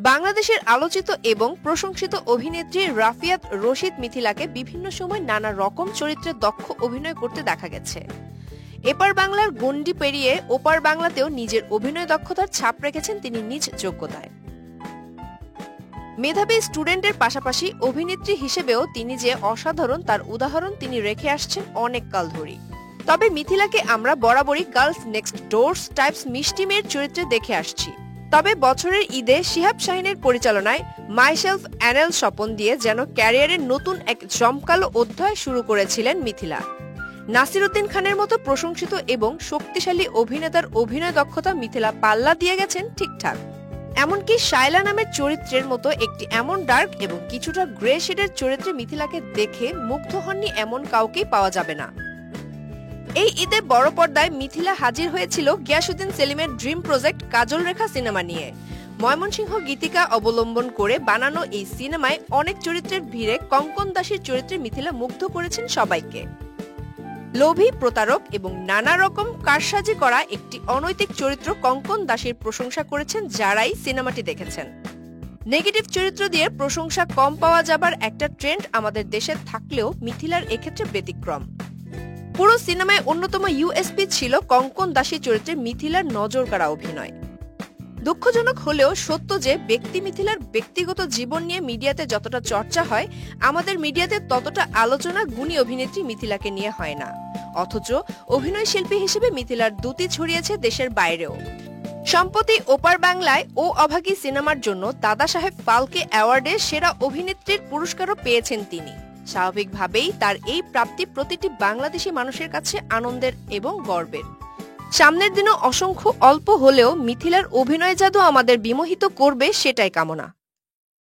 বাংলাদেশের আলোচিত এবং প্রশংসিত অভিনেত্রী রাফিয়াত রশিদ মিথিলাকে বিভিন্ন সময় নানা রকম চরিত্রে দক্ষ অভিনয় করতে দেখা গেছে। এপার বাংলার গণ্ডি পেরিয়ে ওপার বাংলাতেও নিজের অভিনয় দক্ষতার ছাপ রেখেছেন তিনি নিজ যোগ্যতায়। মেধাবী স্টুডেন্টের পাশাপাশি অভিনেত্রী হিসেবেও তিনি যে অসাধারণ তার উদাহরণ তিনি রেখে আসছেন অনেক কাল ধরেই। তবে মিথিলাকে আমরা বরাবরই গার্লস নেক্সট ডোরস টাইপস মিষ্টি মেয়ের চরিত্রে দেখে আসছি। তবে বছরের ঈদে শিহাব শাহিনের পরিচালনায় মাইসেলফ অ্যানেল স্বপন দিয়ে যেন ক্যারিয়ারের নতুন এক জমকালো অধ্যায় শুরু করেছিলেন মিথিলা। নাসির উদ্দিন খানের মতো প্রশংসিত এবং শক্তিশালী অভিনেতার অভিনয় দক্ষতা মিথিলা পাল্লা দিয়ে গেছেন ঠিকঠাক। এমনকি শায়লা নামের চরিত্রের মতো একটি এমন ডার্ক এবং কিছুটা গ্রে শেডের চরিত্রে মিথিলাকে দেখে মুগ্ধ হননি এমন কাউকেই পাওয়া যাবে না। এই ঈদে বড় পর্দায় মিথিলা হাজির হয়েছিল গিয়াসউদ্দিন সেলিমের ড্রিম প্রজেক্ট কাজল রেখা সিনেমা নিয়ে। ময়মনসিংহ গীতিকা অবলম্বন করে বানানো এই সিনেমায় অনেক চরিত্রের ভিড়ে কঙ্কন দাসীর চরিত্রে মিথিলা মুগ্ধ করেছেন সবাইকে। লোভী, প্রতারক এবং নানা রকম কারসাজি করা একটি অনৈতিক চরিত্র কঙ্কন দাসীর প্রশংসা করেছেন যারাই সিনেমাটি দেখেছেন। নেগেটিভ চরিত্র দিয়ে প্রশংসা কম পাওয়া যাবার একটা ট্রেন্ড আমাদের দেশে থাকলেও মিথিলার এক্ষেত্রে ব্যতিক্রম। পুরো সিনেমায় অন্যতম ইউএসপি ছিল কঙ্কন দাসী চরিত্রে মিথিলার নজর কাড়া অভিনয়। দুঃখজনক হলেও সত্য যে মিথিলার ব্যক্তিগত জীবন নিয়ে মিডিয়াতে যতটা চর্চা হয়, আমাদের মিডিয়াতে ততটা আলোচনা গুণী অভিনেত্রী মিথিলাকে নিয়ে হয় না। অথচ অভিনয় শিল্পী হিসেবে মিথিলার দ্যুতি ছড়িয়েছে দেশের বাইরেও। সম্প্রতি ওপার বাংলায় ও অভাগী সিনেমার জন্য দাদা সাহেব ফালকে অ্যাওয়ার্ডে সেরা অভিনেত্রীর পুরস্কারও পেয়েছেন তিনি। স্বাভাবিকভাবেই তার এই প্রাপ্তি প্রতিটি বাংলাদেশি মানুষের কাছে আনন্দের এবং গর্বের। সামনের দিনও অসংখ্য অল্প হলেও মিথিলার অভিনয় জাদু আমাদের বিমোহিত করবে সেটাই কামনা।